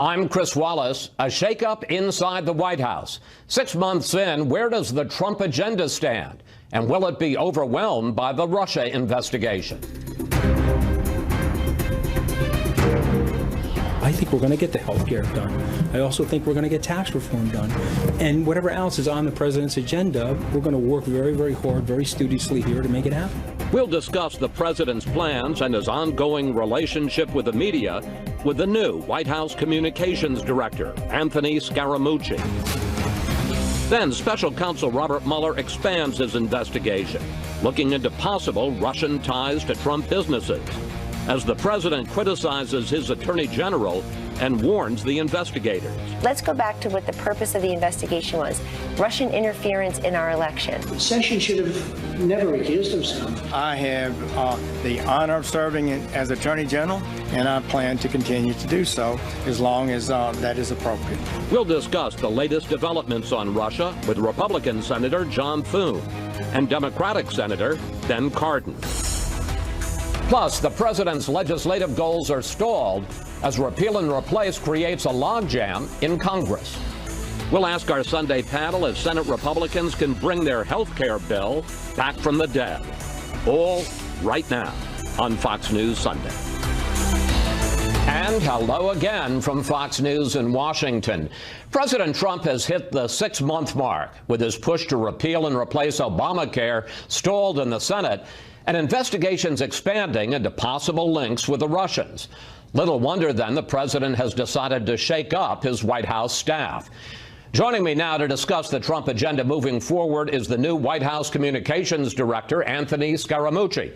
I'm Chris Wallace. A shakeup inside the White House. 6 months in, where does the Trump agenda stand? And will it be overwhelmed by the Russia investigation? I think we're going to get the health care done. I also think we're going to get tax reform done. And whatever else is on the president's agenda, we're going to work very, very hard, very studiously here to make it happen. We'll discuss the president's plans and his ongoing relationship with the media with the new White House Communications Director, Anthony Scaramucci. Then special counsel Robert Mueller expands his investigation, looking into possible Russian ties to Trump businesses, as the president criticizes his attorney general and warns the investigators. Let's go back to what the purpose of the investigation was. Russian interference in our election. Sessions should have never recused himself. I have the honor of serving as Attorney General, and I plan to continue to do so as long as that is appropriate. We'll discuss the latest developments on Russia with Republican Senator John Thune and Democratic Senator Ben Cardin. Plus, the president's legislative goals are stalled as repeal and replace creates a logjam in Congress. We'll ask our Sunday panel if Senate Republicans can bring their health care bill back from the dead. All right now on Fox News Sunday. And hello again from Fox News in Washington. President Trump has hit the 6-month mark with his push to repeal and replace Obamacare stalled in the Senate and investigations expanding into possible links with the Russians. Little wonder then the president has decided to shake up his White House staff. Joining me now to discuss the Trump agenda moving forward is the new White House Communications Director, Anthony Scaramucci.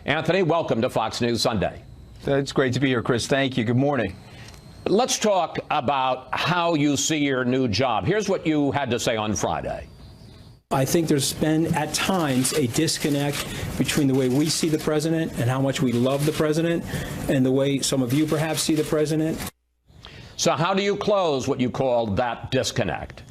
Anthony, welcome to Fox News Sunday. It's great to be here, Chris. Thank you. Good morning. Let's talk about how you see your new job. Here's what you had to say on Friday. I think there's been, at times, a disconnect between the way we see the president and how much we love the president and the way some of you perhaps see the president. So how do you close what you call that disconnect?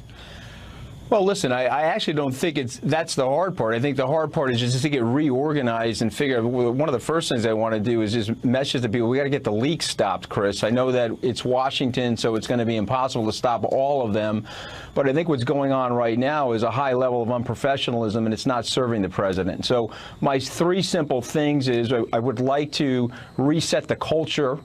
Well, listen, I actually don't think that's the hard part. I think the hard part is just to get reorganized and figure out. One of the first things I want to do is just message to people, we got to get the leaks stopped, Chris. I know that it's Washington, so it's going to be impossible to stop all of them. But I think what's going on right now is a high level of unprofessionalism, and it's not serving the president. So my 3 simple things is I would like to reset the culture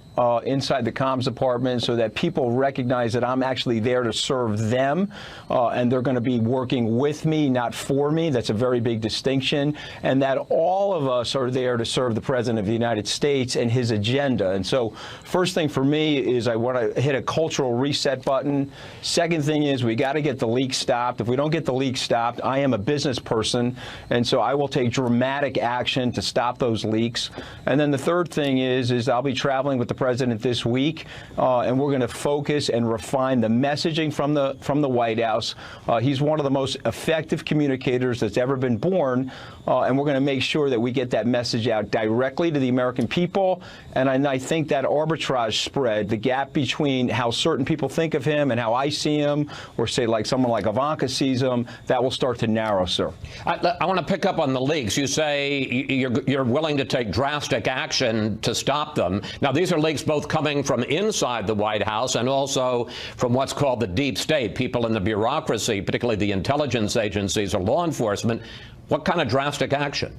inside the comms department so that people recognize that I'm actually there to serve them, and they're going to be working with me, not for me. That's a very big distinction. And that all of us are there to serve the President of the United States and his agenda. And so first thing for me is I want to hit a cultural reset button. Second thing is we got to get the leaks stopped. If we don't get the leaks stopped, I am a business person, and so I will take dramatic action to stop those leaks. And then the third thing is I'll be traveling with the president this week, and we're going to focus and refine the messaging from the White House. He's one of the most effective communicators that's ever been born, and we're going to make sure that we get that message out directly to the American people. And I think that arbitrage spread, the gap between how certain people think of him and how I see him, or say like someone like Ivanka sees him, that will start to narrow, sir. I want to pick up on the leaks. You say you're willing to take drastic action to stop them. Now, these are leaks both coming from inside the White House and also from what's called the deep state, people in the bureaucracy, particularly the intelligence agencies or law enforcement. What kind of drastic action?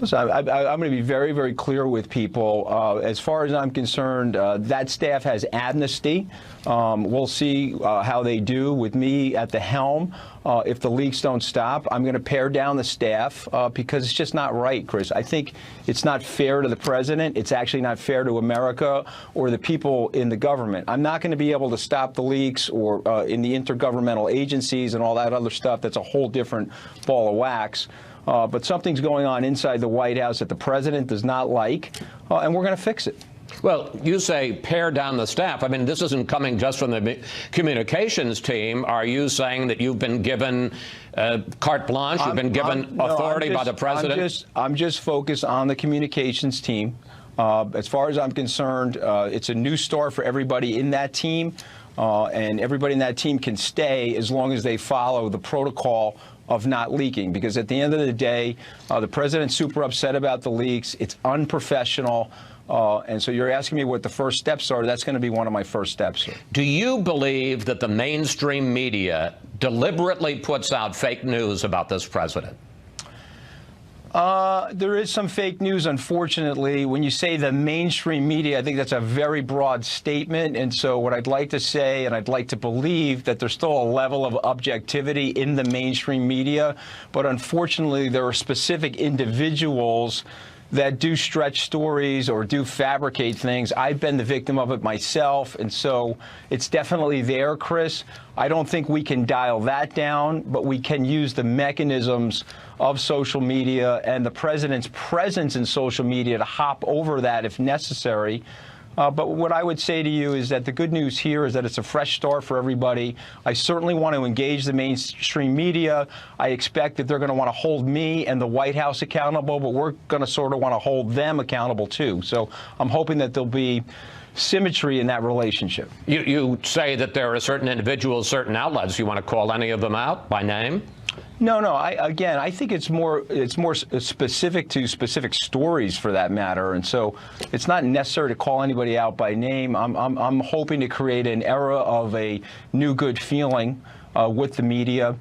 Listen, I'm going to be very, very clear with people. As far as I'm concerned, that staff has amnesty. We'll see how they do with me at the helm. If the leaks don't stop, I'm going to pare down the staff because it's just not right, Chris. I think it's not fair to the president. It's actually not fair to America or the people in the government. I'm not going to be able to stop the leaks or in the intergovernmental agencies and all that other stuff. That's a whole different ball of wax. But something's going on inside the White House that the president does not like, and we're going to fix it. Well, you say pare down the staff. I mean, this isn't coming just from the communications team. Are you saying that you've been given carte blanche? You've been given authority by the president? I'm just focused on the communications team. As far as I'm concerned, it's a new start for everybody in that team, and everybody in that team can stay as long as they follow the protocol of not leaking, because at the end of the day, the president's super upset about the leaks. It's unprofessional. And so you're asking me what the first steps are. That's going to be one of my first steps. Do you believe that the mainstream media deliberately puts out fake news about this president? There is some fake news, unfortunately. When you say the mainstream media, I think that's a very broad statement. And so what I'd like to say, and I'd like to believe, that there's still a level of objectivity in the mainstream media. But unfortunately, there are specific individuals that do stretch stories or do fabricate things. I've been the victim of it myself, and so it's definitely there, Chris. I don't think we can dial that down, but we can use the mechanisms of social media and the president's presence in social media to hop over that if necessary. But what I would say to you is that the good news here is that it's a fresh start for everybody. I certainly want to engage the mainstream media. I expect that they're going to want to hold me and the White House accountable, but we're going to sort of want to hold them accountable, too. So I'm hoping that there'll be symmetry in that relationship. You say that there are certain individuals, certain outlets. You want to call any of them out by name? No. I think it's more specific to specific stories, for that matter, and so it's not necessary to call anybody out by name. I'm hoping to create an era of a new good feeling with the media,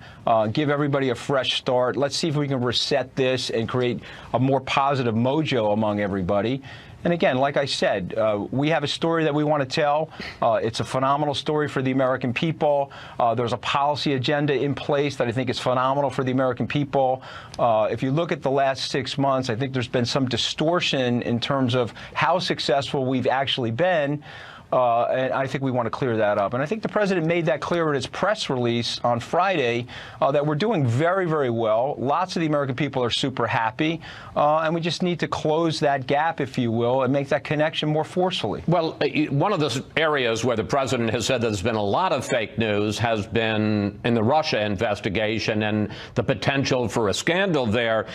give everybody a fresh start. Let's see if we can reset this and create a more positive mojo among everybody. And again, like I said, we have a story that we want to tell. It's a phenomenal story for the American people. There's a policy agenda in place that I think is phenomenal for the American people. If you look at the last 6 months, I think there's been some distortion in terms of how successful we've actually been. And I think we want to clear that up. And I think the president made that clear in his press release on Friday that we're doing very, very well. Lots of the American people are super happy. And we just need to close that gap, if you will, and make that connection more forcefully. Well, one of the areas where the president has said there's been a lot of fake news has been in the Russia investigation and the potential for a scandal there.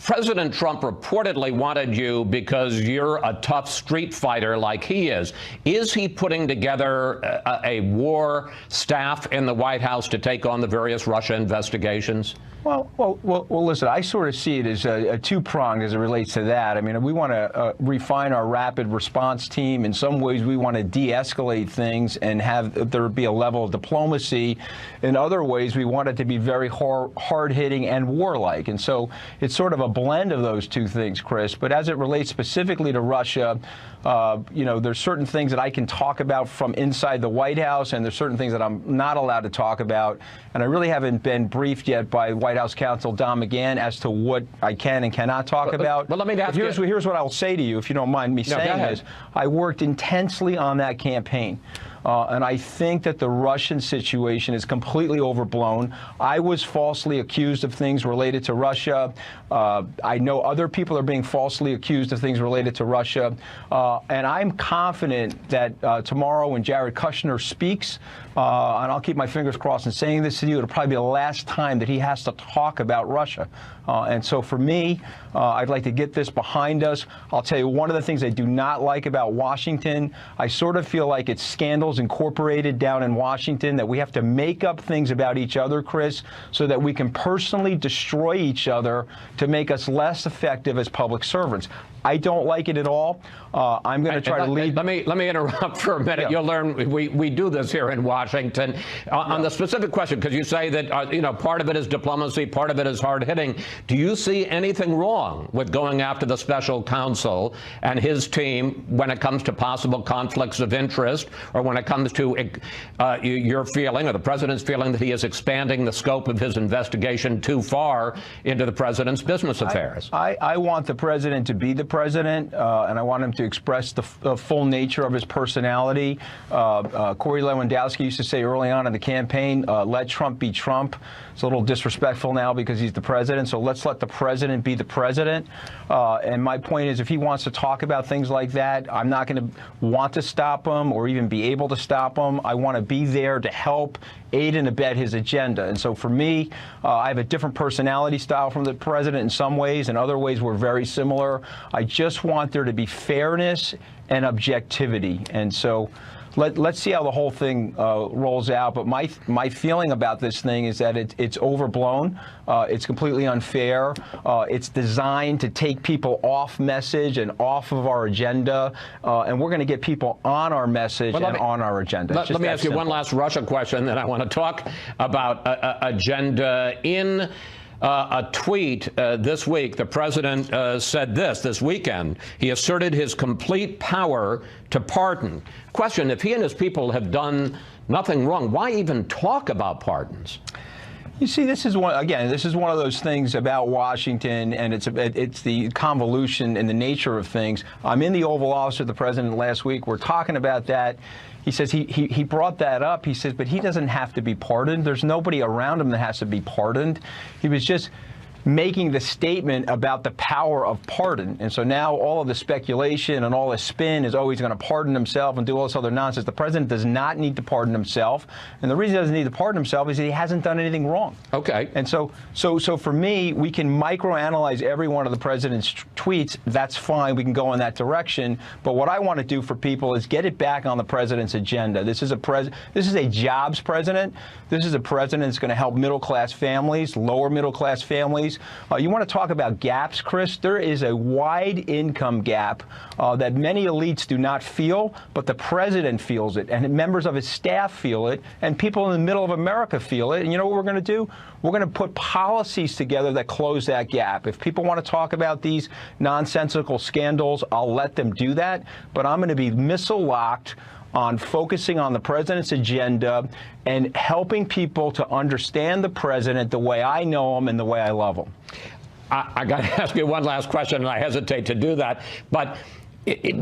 President Trump reportedly wanted you because you're a tough street fighter like he is. Is he putting together a war staff in the White House to take on the various Russia investigations? Well, listen, I sort of see it as a two-pronged as it relates to that. I mean, we want to refine our rapid response team. In some ways, we want to de-escalate things and have there be a level of diplomacy. In other ways, we want it to be very hard-hitting and warlike. And so it's sort of a blend of those two things, Chris. But as it relates specifically to Russia, there's certain things that I can talk about from inside the White House, and there's certain things that I'm not allowed to talk about. And I really haven't been briefed yet by White House counsel Don McGahn as to what I can and cannot talk about. Well, let me ask you. Here's what I'll say to you, if you don't mind me saying this. I worked intensely on that campaign. And I think that the Russian situation is completely overblown. I was falsely accused of things related to Russia. I know other people are being falsely accused of things related to Russia. And I'm confident that tomorrow when Jared Kushner speaks, and I'll keep my fingers crossed in saying this to you, it'll probably be the last time that he has to talk about Russia. And so for me, I'd like to get this behind us. I'll tell you one of the things I do not like about Washington. I sort of feel like it's scandals incorporated down in Washington, that we have to make up things about each other, Chris, so that we can personally destroy each other to make us less effective as public servants. I don't like it at all. I'm going to try to lead. Let me interrupt for a minute. Yeah. You'll learn we do this here in Washington. On the specific question, because you say that part of it is diplomacy, part of it is hard hitting. Do you see anything wrong with going after the special counsel and his team when it comes to possible conflicts of interest, or when it comes to your feeling or the president's feeling that he is expanding the scope of his investigation too far into the president's business affairs? I want the president to be the president, and I want him to express the full nature of his personality. Corey Lewandowski used to say early on in the campaign, let Trump be Trump. It's a little disrespectful now because he's the president, so let's let the president be the president. And my point is, if he wants to talk about things like that, I'm not going to want to stop him or even be able to stop him. I want to be there to help aid and abet his agenda. And so for me, I have a different personality style from the president in some ways. In other ways, we're very similar. I just want there to be fairness and objectivity. And so let's see how the whole thing rolls out. But my feeling about this thing is that it's overblown. It's completely unfair. It's designed to take people off message and off of our agenda. And we're going to get people on our message and on our agenda. Let me ask you one last Russia question, then I want to talk about agenda. In a tweet this week, the president said this weekend. He asserted his complete power to pardon. Question, if he and his people have done nothing wrong, why even talk about pardons? You see, this is one of those things about Washington, and it's the convolution and the nature of things. I'm in the Oval Office with the president last week. We're talking about that. He says he brought that up. He says, but he doesn't have to be pardoned. There's nobody around him that has to be pardoned. He was just making the statement about the power of pardon. And so now all of the speculation and all the spin is, oh, he's going to pardon himself and do all this other nonsense. The president does not need to pardon himself. And the reason he doesn't need to pardon himself is that he hasn't done anything wrong. Okay. And so for me, we can microanalyze every one of the president's tweets. That's fine. We can go in that direction. But what I want to do for people is get it back on the president's agenda. This is a jobs president. This is a president that's going to help middle-class families, lower middle-class families. You want to talk about gaps, Chris? There is a wide income gap that many elites do not feel, but the president feels it, and members of his staff feel it, and people in the middle of America feel it. And you know what we're going to do? We're going to put policies together that close that gap. If people want to talk about these nonsensical scandals, I'll let them do that, but I'm going to be missile-locked on focusing on the president's agenda and helping people to understand the president the way I know him and the way I love him. I got to ask you one last question, and I hesitate to do that, but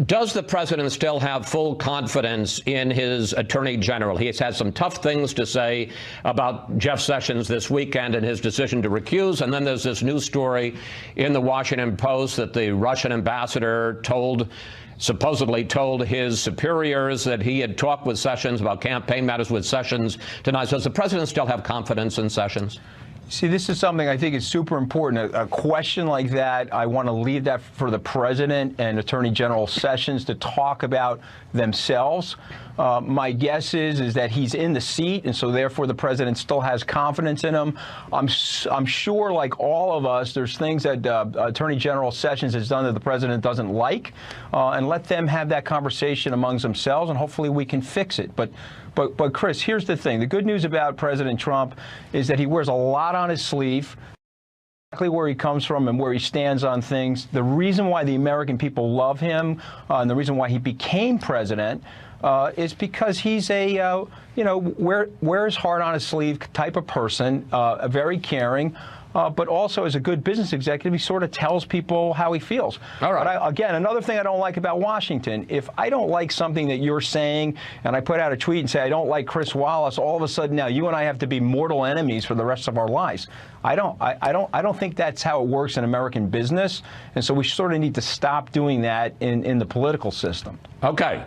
does the president still have full confidence in his attorney general? He has had some tough things to say about Jeff Sessions this weekend and his decision to recuse. And then there's this news story in the Washington Post that the Russian ambassador supposedly told his superiors that he had talked with Sessions about campaign matters with Sessions tonight. Does the president still have confidence in Sessions? See, this is something I think is super important. A question like that, I want to leave that for the president and Attorney General Sessions to talk about themselves. My guess is that he's in the seat, and so therefore the president still has confidence in him. I'm sure, like all of us, there's things that Attorney General Sessions has done that the president doesn't like, and let them have that conversation amongst themselves, and hopefully we can fix it. But Chris, here's the thing. The good news about President Trump is that he wears a lot on his sleeve, exactly where he comes from and where he stands on things. The reason why the American people love him and the reason why he became president is because he's a, wears heart on his sleeve type of person, very caring. But also as a good business executive, he sort of tells people how he feels. All right. But again, another thing I don't like about Washington, if I don't like something that you're saying and I put out a tweet and say I don't like Chris Wallace, all of a sudden now you and I have to be mortal enemies for the rest of our lives. I don't think that's how it works in American business. And so we sort of need to stop doing that in the political system. Okay.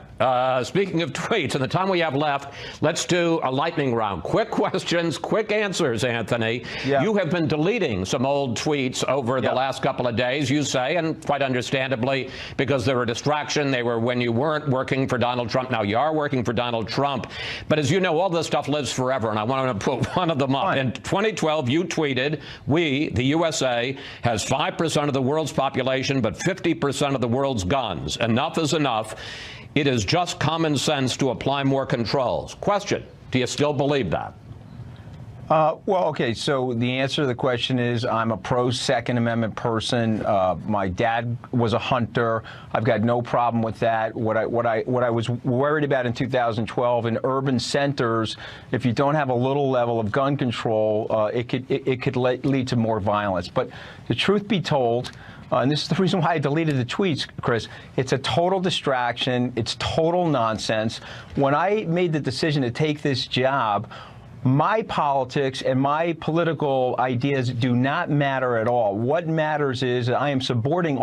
Speaking of tweets, in the time we have left, let's do a lightning round. Quick questions, quick answers, Anthony. Yeah. You have been deleting some old tweets over the last couple of days, you say, and quite understandably, because they were a distraction. They were when you weren't working for Donald Trump. Now you are working for Donald Trump. But as you know, all this stuff lives forever, and I want to put one of them up. In 2012, you tweeted, "We, the USA, has 5% of the world's population, but 50% of the world's guns. Enough is enough. It is just common sense to apply more controls." Question, do you still believe that? Well, okay, so the answer to the question is I'm a pro-Second Amendment person. My dad was a hunter. I've got no problem with that. What I was worried about in 2012 in urban centers, if you don't have a little level of gun control, it could lead to more violence. But the truth be told, and this is the reason why I deleted the tweets, Chris, it's a total distraction. It's total nonsense. When I made the decision to take this job, my politics and my political ideas do not matter at all. What matters is that I am subordinating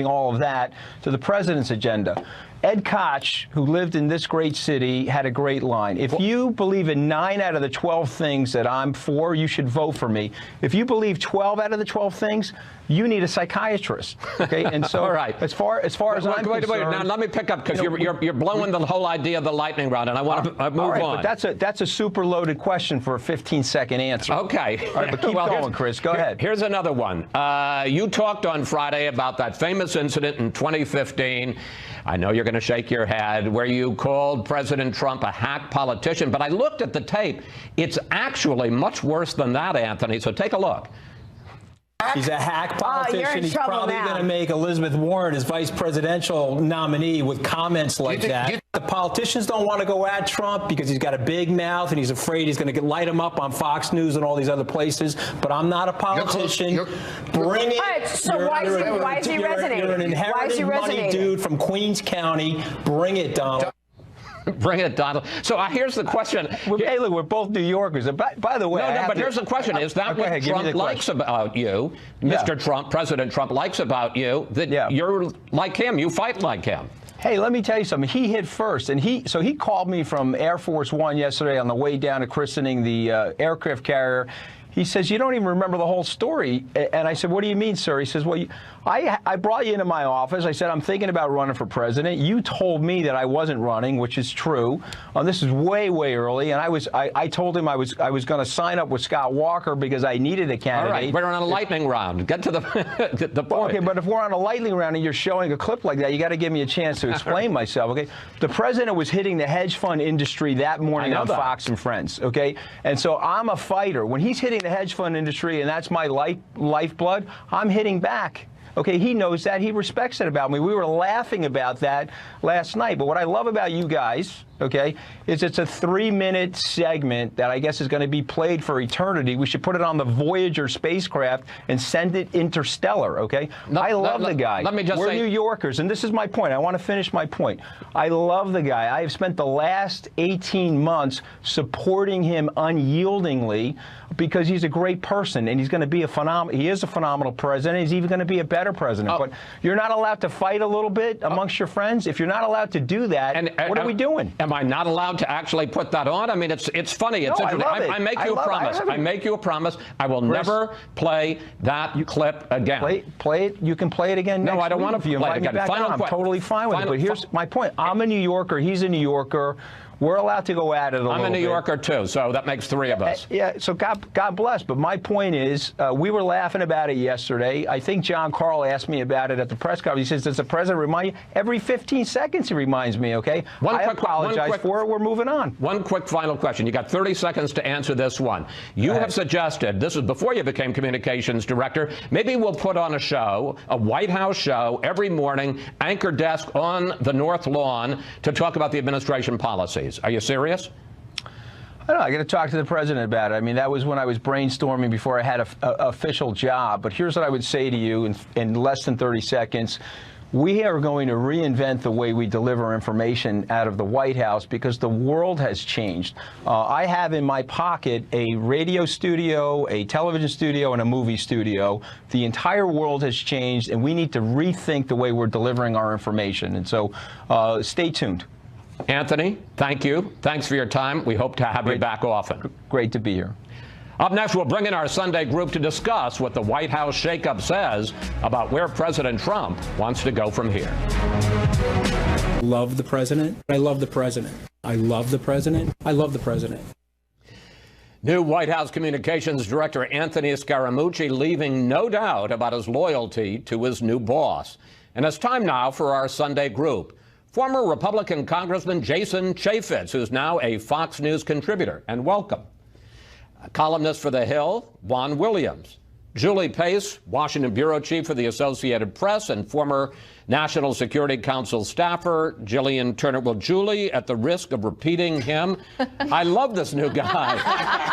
all of that to the president's agenda. Ed Koch, who lived in this great city, had a great line. If you believe in 9 out of the 12 things that I'm for, you should vote for me. If you believe 12 out of the 12 things, you need a psychiatrist. Okay, and so all right. as far as I'm concerned, now let me pick up because you're blowing the whole idea of the lightning round, and I want to move on. But that's a super loaded question for a 15-second answer. Okay. All right, but keep going, Chris. Go ahead. Here's another one. You talked on Friday about that famous incident in 2015. I know you're going to shake your head, where you called President Trump a hack politician, but I looked at the tape. It's actually much worse than that, Anthony, so take a look. He's a hack politician. He's probably now. going to make Elizabeth Warren his vice presidential nominee with comments like that. The politicians don't want to go at Trump because he's got a big mouth and he's afraid he's going to light him up on Fox News and all these other places. But I'm not a politician. Bring it. All right, so why is he resonating? You're an inherited money dude from Queens County. Bring it, Donald. Bring it, Donald. So here's the question. Hey, look, we're both New Yorkers. By the way, but here's the question. Is that what Trump likes about you, Mr. Trump, President Trump likes about you, that you're like him, you fight like him? Hey, let me tell you something. He hit first, and he called me from Air Force One yesterday on the way down to christening the aircraft carrier. He says, you don't even remember the whole story. And I said, what do you mean, sir? He says, well, I brought you into my office. I said, I'm thinking about running for president. You told me that I wasn't running, which is true. This is way, way early. And I told him I was going to sign up with Scott Walker because I needed a candidate. All right, we're on a lightning round. Get to the point. Okay, but if we're on a lightning round and you're showing a clip like that, you got to give me a chance to explain myself, okay? The president was hitting the hedge fund industry that morning on Fox and Friends, okay? And so I'm a fighter. When he's hitting the hedge fund industry, and that's my lifeblood, I'm hitting back. Okay, he knows that. He respects it about me. We were laughing about that last night. But what I love about you guys, okay, is it's a 3-minute segment that I guess is going to be played for eternity. We should put it on the Voyager spacecraft and send it interstellar, okay? I love the guy. Let me just We're say, New Yorkers, and this is my point. I want to finish my point. I love the guy. I have spent the last 18 months supporting him unyieldingly because he's a great person, and he's going to be he is a phenomenal president. He's even going to be a better president. But you're not allowed to fight a little bit amongst your friends. If you're not allowed to do that, what are we doing? Am I not allowed to actually put that on? I mean, it's funny. It's interesting. I make you a promise. I make you a promise. I will never play that clip again. Play it. You can play it again next week. No, I don't want to play it again. I'm totally fine with it. But here's my point. I'm a New Yorker. He's a New Yorker. We're allowed to go at it a little bit. I'm a New Yorker, too, so that makes 3 of us. Yeah, so God bless. But my point is, we were laughing about it yesterday. I think John Carl asked me about it at the press conference. He says, does the president remind you? Every 15 seconds he reminds me, okay? I apologize for it. We're moving on. One quick final question. You got 30 seconds to answer this one. You have suggested, this is before you became communications director, maybe we'll put on a show, a White House show, every morning, anchor desk on the North Lawn to talk about the administration policies. Are you serious? I don't know. I got to talk to the president about it. I mean, that was when I was brainstorming before I had an official job. But here's what I would say to you in less than 30 seconds. We are going to reinvent the way we deliver information out of the White House because the world has changed. I have in my pocket a radio studio, a television studio, and a movie studio. The entire world has changed, and we need to rethink the way we're delivering our information. And so stay tuned. Anthony, thank you. Thanks for your time. We hope to have you back often. Great to be here. Up next, we'll bring in our Sunday group to discuss what the White House shakeup says about where President Trump wants to go from here. Love the president. I love the president. I love the president. I love the president. New White House Communications Director Anthony Scaramucci leaving no doubt about his loyalty to his new boss. And it's time now for our Sunday group. Former Republican Congressman Jason Chaffetz, who's now a Fox News contributor, and welcome. A columnist for The Hill, Juan Williams. Julie Pace, Washington Bureau Chief for the Associated Press and former National Security Council staffer, Jillian Turner. Well, Julie, at the risk of repeating him, I love this new guy.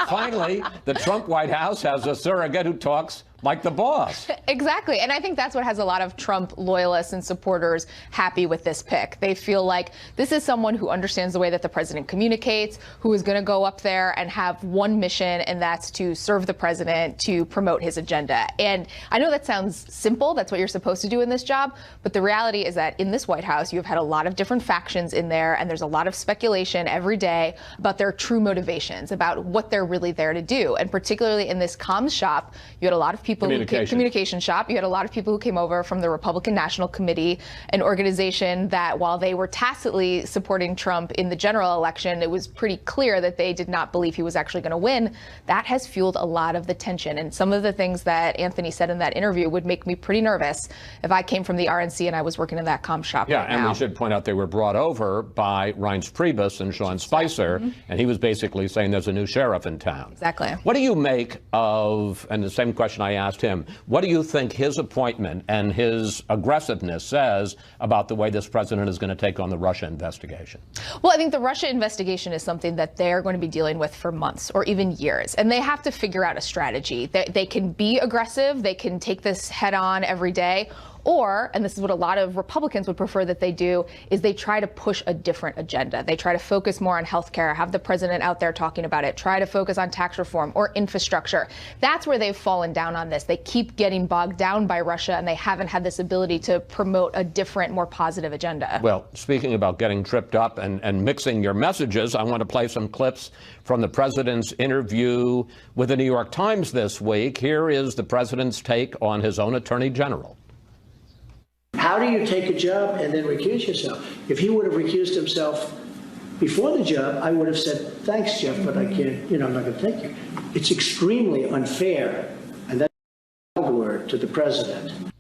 Finally, the Trump White House has a surrogate who talks Like the boss. Exactly. And I think that's what has a lot of Trump loyalists and supporters happy with this pick. They feel like this is someone who understands the way that the president communicates, who is going to go up there and have one mission, and that's to serve the president, to promote his agenda. And I know that sounds simple. That's what you're supposed to do in this job. But the reality is that in this White House, you've had a lot of different factions in there, and there's a lot of speculation every day about their true motivations, about what they're really there to do. And particularly in this comms shop, you had a lot of people communication shop. You had a lot of people who came over from the Republican National Committee, an organization that while they were tacitly supporting Trump in the general election, it was pretty clear that they did not believe he was actually going to win. That has fueled a lot of the tension. And some of the things that Anthony said in that interview would make me pretty nervous if I came from the RNC and I was working in that comm shop right now. Yeah, and we should point out they were brought over by Reince Priebus and Sean Spicer, and he was basically saying there's a new sheriff in town. Exactly. What do you make of, and the same question I asked him, what do you think his appointment and his aggressiveness says about the way this president is going to take on the Russia investigation? Well, I think the Russia investigation is something that they're going to be dealing with for months or even years, and they have to figure out a strategy. They can be aggressive, they can take this head on every day, or, and this is what a lot of Republicans would prefer that they do, is they try to push a different agenda. They try to focus more on health care, have the president out there talking about it, try to focus on tax reform or infrastructure. That's where they've fallen down on this. They keep getting bogged down by Russia, and they haven't had this ability to promote a different, more positive agenda. Well, speaking about getting tripped up and mixing your messages, I want to play some clips from the president's interview with the New York Times this week. Here is the president's take on his own attorney general. How do you take a job and then recuse yourself? If he would have recused himself before the job, I would have said, thanks, Jeff, but I can't, I'm not going to take you. It's extremely unfair, and that's a word to the president.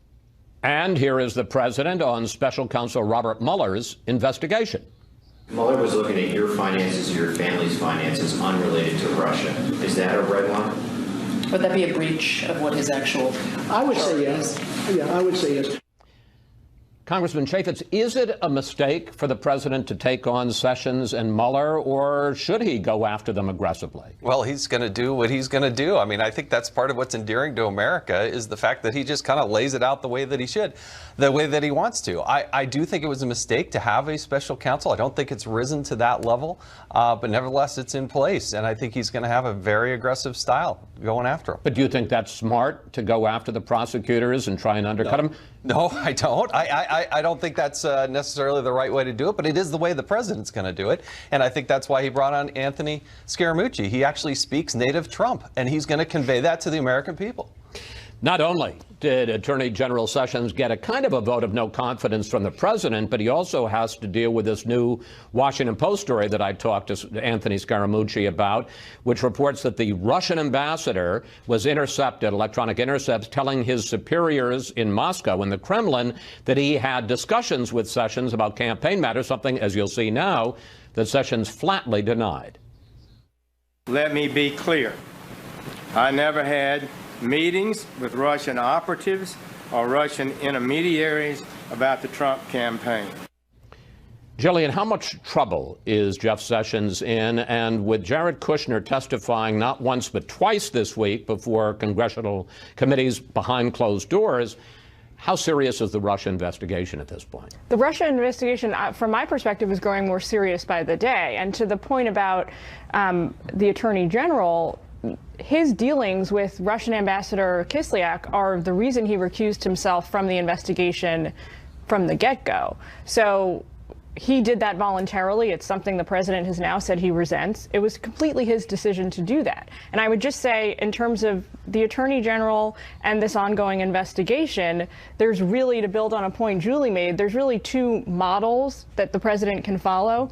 And here is the president on special counsel Robert Mueller's investigation. Mueller was looking at your finances, your family's finances, unrelated to Russia. Is that a red line? Would that be a breach of what his actual... I would say yes. Yeah, I would say yes. Congressman Chaffetz, is it a mistake for the president to take on Sessions and Mueller, or should he go after them aggressively? Well, he's going to do what he's going to do. I mean, I think that's part of what's endearing to America is the fact that he just kind of lays it out the way that he should, the way that he wants to. I do think it was a mistake to have a special counsel. I don't think it's risen to that level, but nevertheless, it's in place. And I think he's going to have a very aggressive style going after him. But do you think that's smart to go after the prosecutors and try and undercut them? No, I don't. I don't think that's necessarily the right way to do it, but it is the way the president's going to do it. And I think that's why he brought on Anthony Scaramucci. He actually speaks native Trump, and he's going to convey that to the American people. Not only did Attorney General Sessions get a kind of a vote of no confidence from the president, but he also has to deal with this new Washington Post story that I talked to Anthony Scaramucci about, which reports that the Russian ambassador was intercepted, electronic intercepts, telling his superiors in Moscow, in the Kremlin, that he had discussions with Sessions about campaign matters, something, as you'll see now, that Sessions flatly denied. Let me be clear. I never had meetings with Russian operatives or Russian intermediaries about the Trump campaign. Jillian, how much trouble is Jeff Sessions in? And with Jared Kushner testifying not once but twice this week before congressional committees behind closed doors, how serious is the Russia investigation at this point? The Russia investigation, from my perspective, is growing more serious by the day. And to the point about the Attorney General, his dealings with Russian Ambassador Kislyak are the reason he recused himself from the investigation from the get-go. So he did that voluntarily. It's something the president has now said he resents. It was completely his decision to do that. And I would just say, in terms of the Attorney General and this ongoing investigation, there's really, to build on a point Julie made, there's really two models that the president can follow.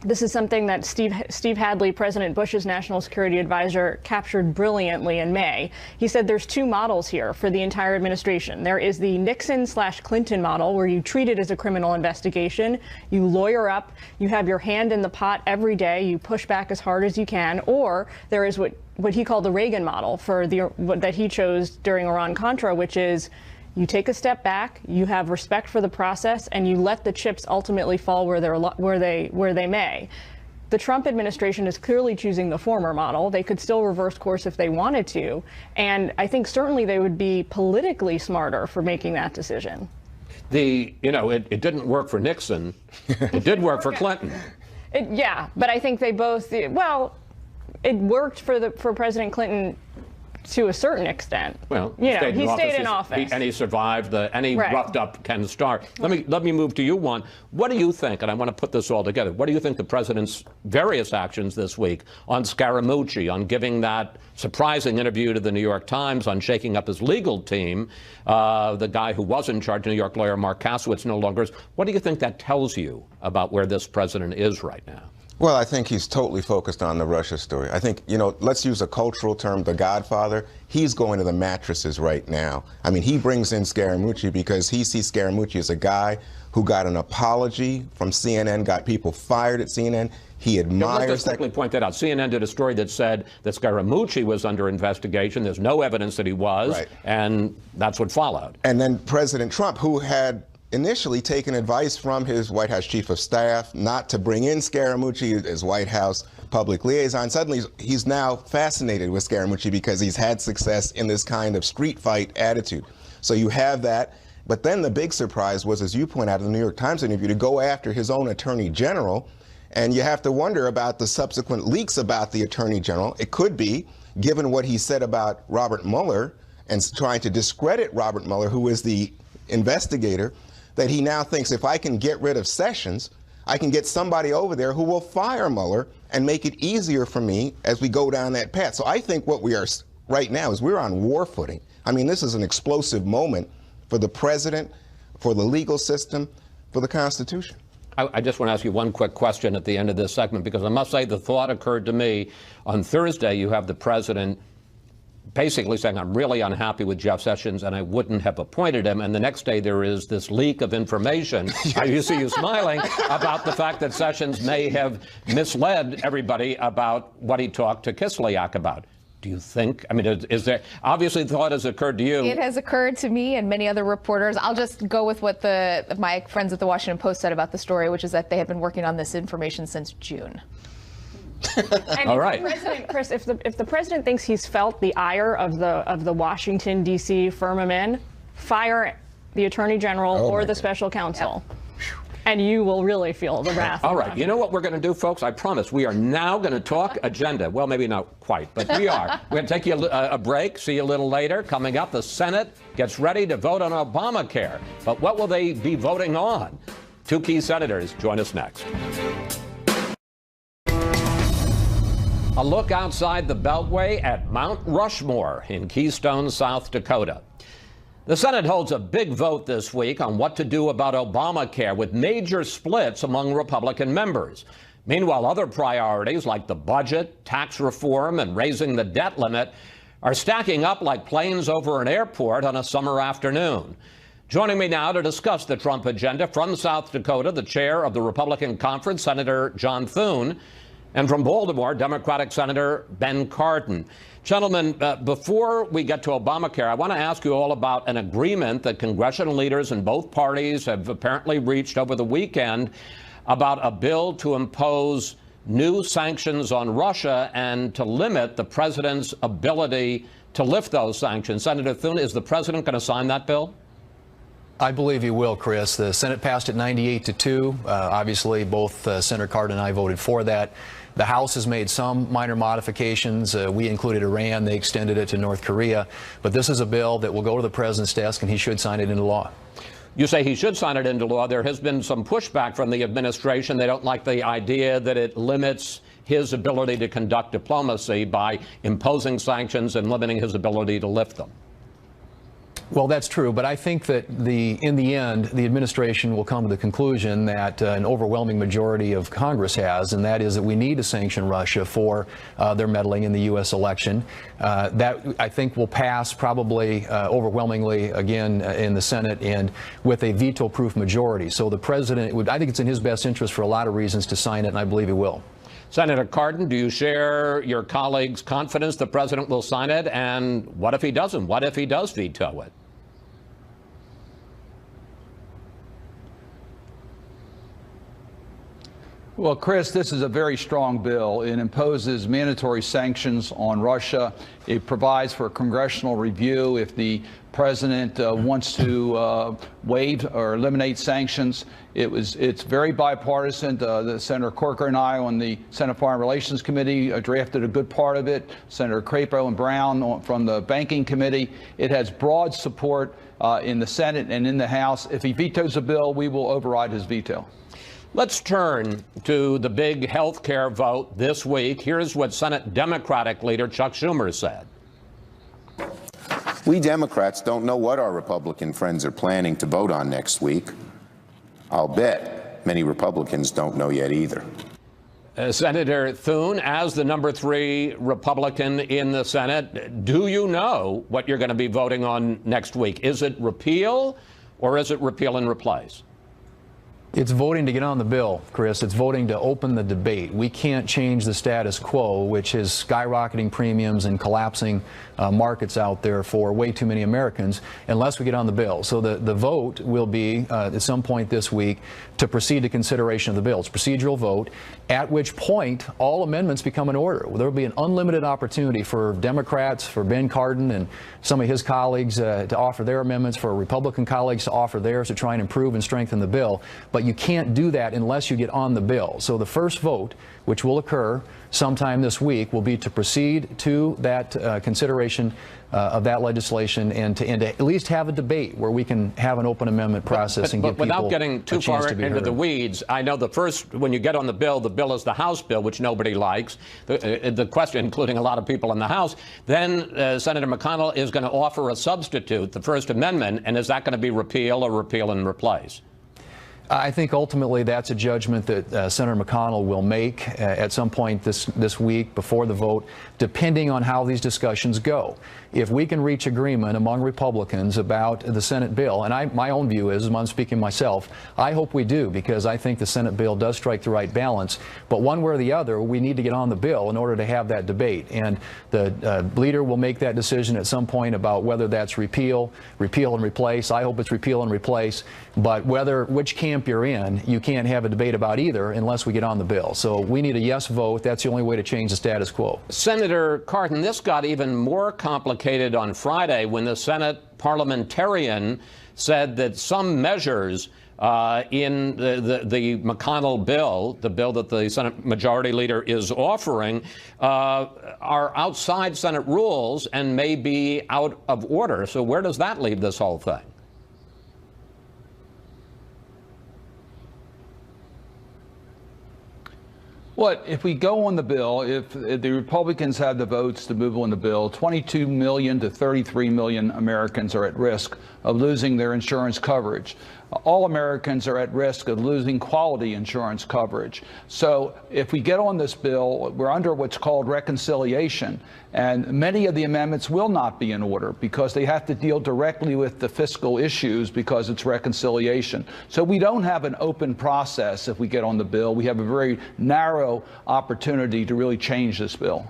This is something that Steve Hadley, President Bush's national security advisor, captured brilliantly in May. He said there's two models here for the entire administration. There is the Nixon/Clinton model, where you treat it as a criminal investigation, you lawyer up, you have your hand in the pot every day, you push back as hard as you can, or there is what he called the Reagan model for that he chose during Iran-Contra, which is you take a step back, you have respect for the process, and you let the chips ultimately fall where they may. the Trump administration is clearly choosing the former model. They could still reverse course if they wanted to. And I think certainly they would be politically smarter for making that decision. It didn't work for Nixon. It did work for Clinton. Yeah, but I think they both, well, it worked for President Clinton to a certain extent. Well, he stayed in office. And he survived any Right. roughed up Ken Starr. Let me move to you, Juan. What do you think, and I want to put this all together, what do you think the president's various actions this week on Scaramucci, on giving that surprising interview to the New York Times, on shaking up his legal team, the guy who was in charge, New York lawyer Mark Kasowitz no longer is, what do you think that tells you about where this president is right now? Well, I think he's totally focused on the Russia story. I think, let's use a cultural term, the Godfather. He's going to the mattresses right now. I mean, he brings in Scaramucci because he sees Scaramucci as a guy who got an apology from CNN, got people fired at CNN. He admires Let's just quickly point that out. CNN did a story that said that Scaramucci was under investigation. There's no evidence that he was, right. And that's what followed. And then President Trump, who had initially taken advice from his White House chief of staff not to bring in Scaramucci as White House public liaison. Suddenly, he's now fascinated with Scaramucci because he's had success in this kind of street fight attitude. So you have that. But then the big surprise was, as you point out in the New York Times interview, to go after his own attorney general. And you have to wonder about the subsequent leaks about the attorney general. It could be, given what he said about Robert Mueller and trying to discredit Robert Mueller, who is the investigator, that he now thinks if I can get rid of Sessions, I can get somebody over there who will fire Mueller and make it easier for me as we go down that path. So I think what we are right now is we're on war footing. I mean, this is an explosive moment for the president, for the legal system, for the Constitution. I just want to ask you one quick question at the end of this segment, because I must say the thought occurred to me on Thursday. You have the president basically saying, I'm really unhappy with Jeff Sessions and I wouldn't have appointed him. And the next day there is this leak of information, I see you smiling, about the fact that Sessions may have misled everybody about what he talked to Kislyak about. Do you think, I mean, is there, obviously the thought has occurred to you. It has occurred to me and many other reporters. I'll just go with what my friends at the Washington Post said about the story, which is that they have been working on this information since June. And all right, Chris, if the president thinks he's felt the ire of the Washington D.C. firmament, fire the attorney general or the special counsel, and you will really feel the wrath. All right, you know what we're going to do, folks? I promise we are now going to talk agenda. Well, maybe not quite, but we are. We're going to take you a break. See you a little later. Coming up, the Senate gets ready to vote on Obamacare, but what will they be voting on? Two key senators join us next. A look outside the Beltway at Mount Rushmore in Keystone, South Dakota. The Senate holds a big vote this week on what to do about Obamacare, with major splits among Republican members. Meanwhile, other priorities like the budget, tax reform, and raising the debt limit are stacking up like planes over an airport on a summer afternoon. Joining me now to discuss the Trump agenda from South Dakota, the chair of the Republican Conference, Senator John Thune, and from Baltimore, Democratic Senator Ben Cardin. Gentlemen, before we get to Obamacare, I want to ask you all about an agreement that congressional leaders in both parties have apparently reached over the weekend about a bill to impose new sanctions on Russia and to limit the president's ability to lift those sanctions. Senator Thune, is the president going to sign that bill? I believe he will, Chris. The Senate passed it 98-2. Obviously, both Senator Cardin and I voted for that. The House has made some minor modifications. We included Iran. They extended it to North Korea. But this is a bill that will go to the president's desk, and he should sign it into law. You say he should sign it into law. There has been some pushback from the administration. They don't like the idea that it limits his ability to conduct diplomacy by imposing sanctions and limiting his ability to lift them. Well, that's true, but I think that in the end, the administration will come to the conclusion that an overwhelming majority of Congress has, and that is that we need to sanction Russia for their meddling in the U.S. election. That, I think, will pass probably overwhelmingly again in the Senate and with a veto-proof majority. So the president, I think it's in his best interest for a lot of reasons to sign it, and I believe he will. Senator Cardin, do you share your colleague's confidence the president will sign it? And what if he doesn't? What if he does veto it? Well, Chris, this is a very strong bill. It imposes mandatory sanctions on Russia. It provides for a congressional review if the president wants to waive or eliminate sanctions. It's very bipartisan. The Senator Corker and I on the Senate Foreign Relations Committee drafted a good part of it. Senator Crapo and Brown from the Banking Committee. It has broad support in the Senate and in the House. If he vetoes a bill, we will override his veto. Let's turn to the big health care vote this week. Here's what Senate Democratic leader Chuck Schumer said. We Democrats don't know what our Republican friends are planning to vote on next week. I'll bet many Republicans don't know yet either. Senator Thune, as the number 3 Republican in the Senate, do you know what you're going to be voting on next week? Is it repeal or is it repeal and replace? It's voting to get on the bill, Chris. It's voting to open the debate. We can't change the status quo, which is skyrocketing premiums and collapsing markets out there for way too many Americans, unless we get on the bill. So the vote will be at some point this week to proceed to consideration of the bill. It's a procedural vote, at which point all amendments become in order. There will be an unlimited opportunity for Democrats, for Ben Cardin and some of his colleagues to offer their amendments, for Republican colleagues to offer theirs to try and improve and strengthen the bill. But you can't do that unless you get on the bill. So the first vote, which will occur sometime this week, will be to proceed to that consideration of that legislation and to at least have a debate where we can have an open amendment process and give people a chance to be heard. Without getting too far into the weeds, I know the first, when you get on the bill is the House bill, which nobody likes, the question, including a lot of people in the House. Then Senator McConnell is going to offer a substitute, the First Amendment, and is that going to be repeal or repeal and replace? I think ultimately that's a judgment that Senator McConnell will make at some point this week before the vote, depending on how these discussions go. If we can reach agreement among Republicans about the Senate bill, and my own view is, I'm speaking myself, I hope we do, because I think the Senate bill does strike the right balance. But one way or the other, we need to get on the bill in order to have that debate. And the leader will make that decision at some point about whether that's repeal and replace. I hope it's repeal and replace. But which camp you're in, you can't have a debate about either unless we get on the bill. So we need a yes vote. That's the only way to change the status quo. Senator Cardin, this got even more complicated on Friday when the Senate parliamentarian said that some measures in the McConnell bill, the bill that the Senate Majority Leader is offering, are outside Senate rules and may be out of order. So where does that leave this whole thing? Well, if we go on the bill, if the Republicans have the votes to move on the bill, 22 million to 33 million Americans are at risk of losing their insurance coverage. All Americans are at risk of losing quality insurance coverage. So if we get on this bill, we're under what's called reconciliation. And many of the amendments will not be in order because they have to deal directly with the fiscal issues because it's reconciliation. So we don't have an open process if we get on the bill. We have a very narrow opportunity to really change this bill.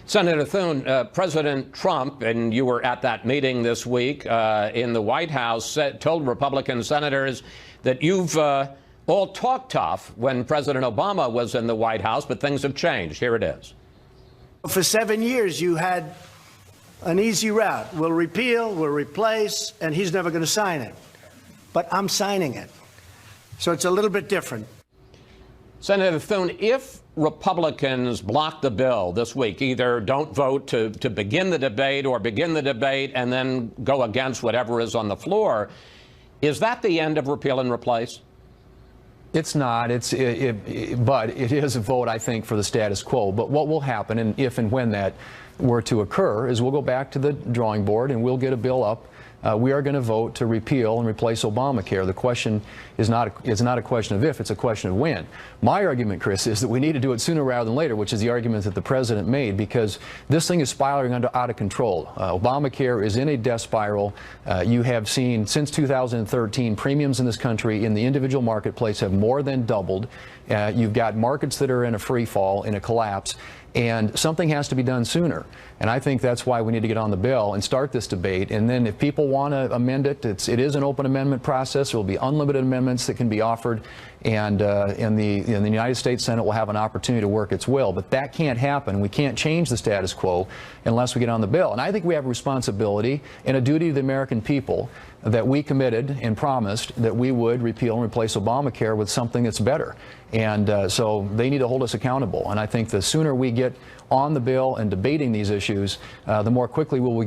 Senator Thune, President Trump, and you were at that meeting this week in the White House, told Republican senators that you've all talked tough when President Obama was in the White House, but things have changed. Here it is. For 7 years, you had an easy route. We'll repeal, we'll replace, and he's never going to sign it. But I'm signing it. So it's a little bit different. Senator Thune, if Republicans block the bill this week, either don't vote to begin the debate or begin the debate and then go against whatever is on the floor, is that the end of repeal and replace? It's not. But it is a vote, I think, for the status quo. But what will happen, and if and when that were to occur, is we'll go back to the drawing board and we'll get a bill up. We are going to vote to repeal and replace Obamacare. The question is not a question of if, it's a question of when. My argument, Chris, is that we need to do it sooner rather than later, which is the argument that the president made, because this thing is spiraling out of control. Obamacare is in a death spiral. You have seen since 2013 premiums in this country in the individual marketplace have more than doubled. You've got markets that are in a free fall, in a collapse. And something has to be done sooner. And I think that's why we need to get on the bill and start this debate. And then if people want to amend it, it is an open amendment process. There will be unlimited amendments that can be offered. and the United States Senate will have an opportunity to work its will. But that can't happen. We can't change the status quo unless we get on the bill. And I think we have a responsibility and a duty to the American people that we committed and promised that we would repeal and replace Obamacare with something that's better. And so they need to hold us accountable. And I think the sooner we get on the bill and debating these issues, the more quickly we'll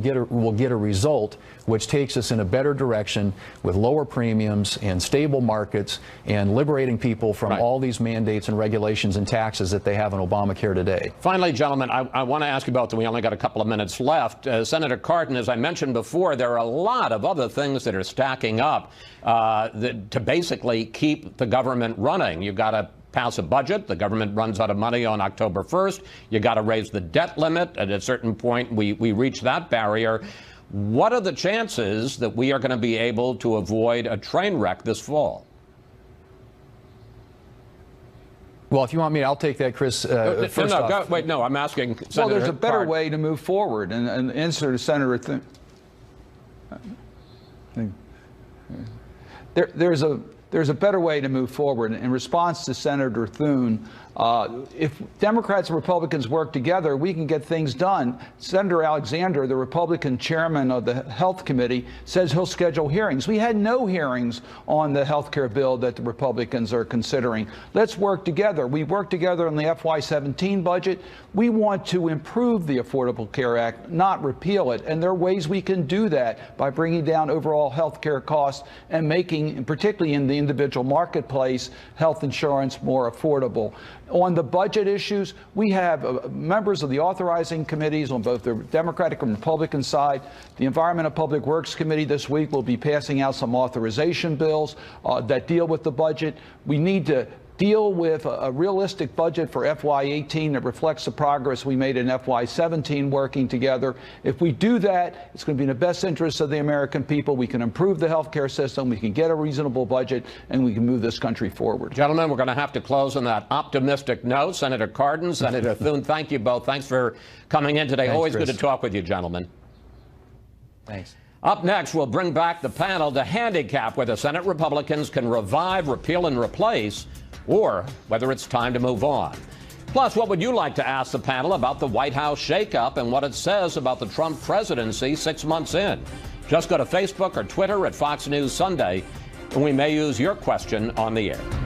get a result which takes us in a better direction with lower premiums and stable markets and liberating people from all these mandates and regulations and taxes that they have in Obamacare today. Finally, gentlemen, I want to ask you about, we only got a couple of minutes left. Senator Cardin, as I mentioned before, there are a lot of other things that are stacking up to basically keep the government running. You've got to pass a budget. The government runs out of money on October 1st. You got to raise the debt limit. At a certain point, we reach that barrier. What are the chances that we are going to be able to avoid a train wreck this fall? Well, if you want me, I'll take that, Chris. First off. Wait, no, I'm asking Senator Well, there's a better Cardin. way to move forward. And answer to Senator there's a better way to move forward. In response to Senator Thune, if Democrats and Republicans work together, we can get things done. Senator Alexander, the Republican chairman of the Health Committee, says he'll schedule hearings. We had no hearings on the health care bill that the Republicans are considering. Let's work together. We worked together on the FY17 budget. We want to improve the Affordable Care Act, not repeal it. And there are ways we can do that by bringing down overall health care costs and making, particularly in the individual marketplace, health insurance more affordable. On the budget issues, we have members of the authorizing committees on both the Democratic and Republican side. The Environment and Public Works Committee this week will be passing out some authorization bills that deal with the budget. We need to deal with a realistic budget for FY18 that reflects the progress we made in FY17 working together. If we do that, it's going to be in the best interest of the American people. We can improve the health care system, we can get a reasonable budget, and we can move this country forward. Gentlemen, we're going to have to close on that optimistic note. Senator Cardin, Senator Thune, thank you both. Thanks for coming in today. Thanks, Always Chris. good to talk with you, gentlemen. Thanks. Up next, we'll bring back the panel to handicap whether Senate Republicans can revive, repeal, and replace, or whether it's time to move on. Plus, what would you like to ask the panel about the White House shakeup and what it says about the Trump presidency 6 months in? Just go to Facebook or Twitter at Fox News Sunday, and we may use your question on the air.